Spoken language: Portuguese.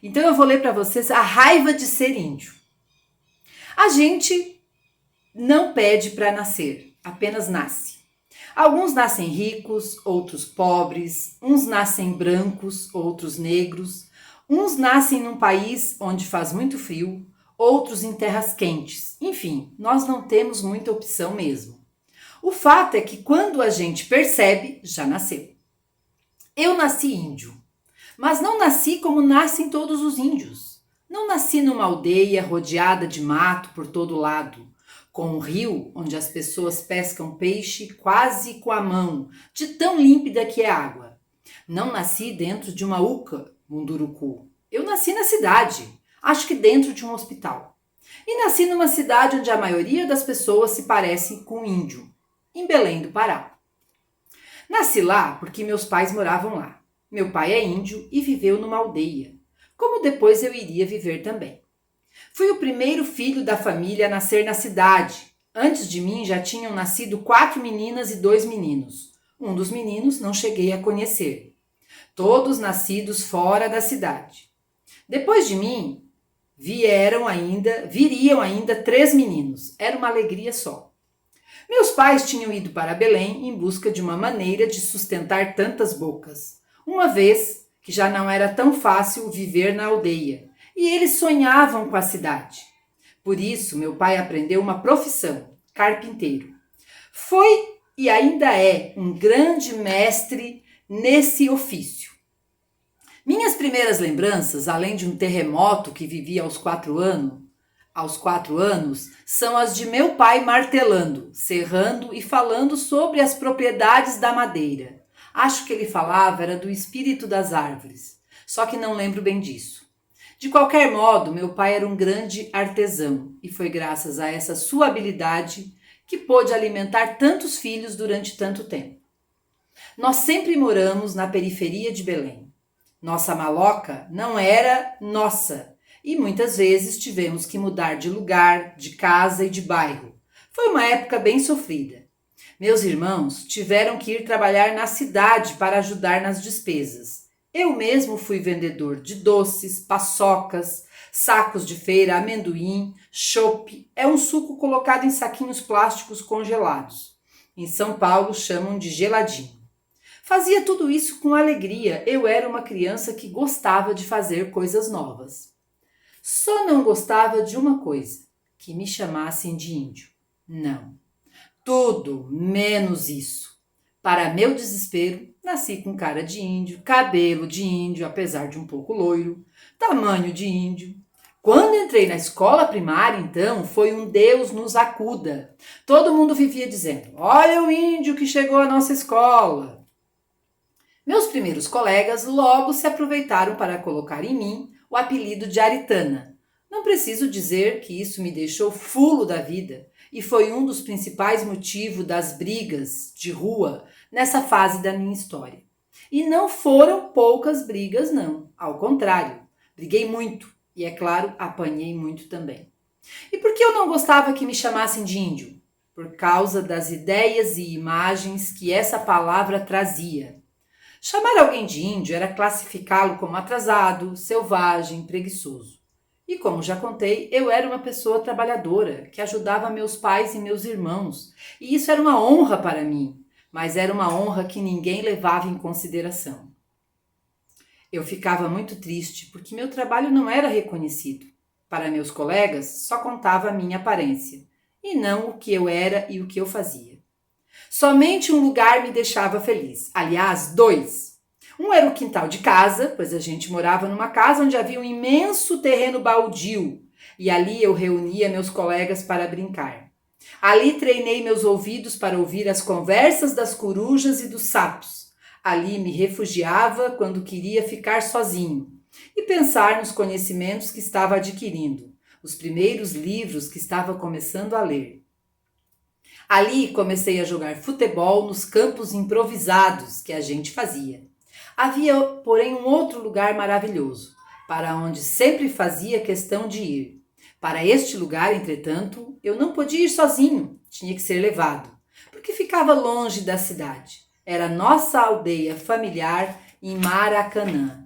Então eu vou ler para vocês a raiva de ser índio. A gente não pede para nascer, apenas nasce. Alguns nascem ricos, outros pobres, uns nascem brancos, outros negros, uns nascem num país onde faz muito frio, outros em terras quentes. Enfim, nós não temos muita opção mesmo. O fato é que quando a gente percebe, já nasceu. Eu nasci índio, mas não nasci como nascem todos os índios. Não nasci numa aldeia rodeada de mato por todo lado, com um rio onde as pessoas pescam peixe quase com a mão, de tão límpida que é a água. Não nasci dentro de uma uca, Munduruku. Eu nasci na cidade, acho que dentro de um hospital. E nasci numa cidade onde a maioria das pessoas se parece com índio, em Belém do Pará. Nasci lá porque meus pais moravam lá. Meu pai é índio e viveu numa aldeia, como depois eu iria viver também. Fui o primeiro filho da família a nascer na cidade. Antes de mim já tinham nascido 4 meninas e 2 meninos. Um dos meninos não cheguei a conhecer. Todos nascidos fora da cidade. Depois de mim, viriam ainda 3 meninos. Era uma alegria só. Meus pais tinham ido para Belém em busca de uma maneira de sustentar tantas bocas, uma vez que já não era tão fácil viver na aldeia, e eles sonhavam com a cidade. Por isso, meu pai aprendeu uma profissão, carpinteiro. Foi e ainda é um grande mestre nesse ofício. Minhas primeiras lembranças, além de um terremoto que vivi aos 4 anos, são as de meu pai martelando, serrando e falando sobre as propriedades da madeira. Acho que ele falava era do espírito das árvores, só que não lembro bem disso. De qualquer modo, meu pai era um grande artesão e foi graças a essa sua habilidade que pôde alimentar tantos filhos durante tanto tempo. Nós sempre moramos na periferia de Belém. Nossa maloca não era nossa e muitas vezes tivemos que mudar de lugar, de casa e de bairro. Foi uma época bem sofrida. Meus irmãos tiveram que ir trabalhar na cidade para ajudar nas despesas. Eu mesmo fui vendedor de doces, paçocas, sacos de feira, amendoim, chopp. É um suco colocado em saquinhos plásticos congelados. Em São Paulo chamam de geladinho. Fazia tudo isso com alegria. Eu era uma criança que gostava de fazer coisas novas. Só não gostava de uma coisa, que me chamassem de índio. Não, tudo menos isso. Para meu desespero, nasci com cara de índio, cabelo de índio, apesar de um pouco loiro, tamanho de índio. Quando entrei na escola primária, então, foi um Deus nos acuda. Todo mundo vivia dizendo, olha o índio que chegou à nossa escola. Meus primeiros colegas logo se aproveitaram para colocar em mim o apelido de Aritana. Não preciso dizer que isso me deixou fulo da vida e foi um dos principais motivos das brigas de rua nessa fase da minha história. E não foram poucas brigas, não. Ao contrário, briguei muito e, é claro, apanhei muito também. E por que eu não gostava que me chamassem de índio? Por causa das ideias e imagens que essa palavra trazia. Chamar alguém de índio era classificá-lo como atrasado, selvagem, preguiçoso. E como já contei, eu era uma pessoa trabalhadora, que ajudava meus pais e meus irmãos. E isso era uma honra para mim, mas era uma honra que ninguém levava em consideração. Eu ficava muito triste porque meu trabalho não era reconhecido. Para meus colegas, só contava a minha aparência, e não o que eu era e o que eu fazia. Somente um lugar me deixava feliz. Aliás, 2. Um era o quintal de casa, pois a gente morava numa casa onde havia um imenso terreno baldio. E ali eu reunia meus colegas para brincar. Ali treinei meus ouvidos para ouvir as conversas das corujas e dos sapos. Ali me refugiava quando queria ficar sozinho e pensar nos conhecimentos que estava adquirindo, os primeiros livros que estava começando a ler. Ali comecei a jogar futebol nos campos improvisados que a gente fazia. Havia, porém, um outro lugar maravilhoso, para onde sempre fazia questão de ir. Para este lugar, entretanto, eu não podia ir sozinho, tinha que ser levado, porque ficava longe da cidade. Era nossa aldeia familiar em Maracanã.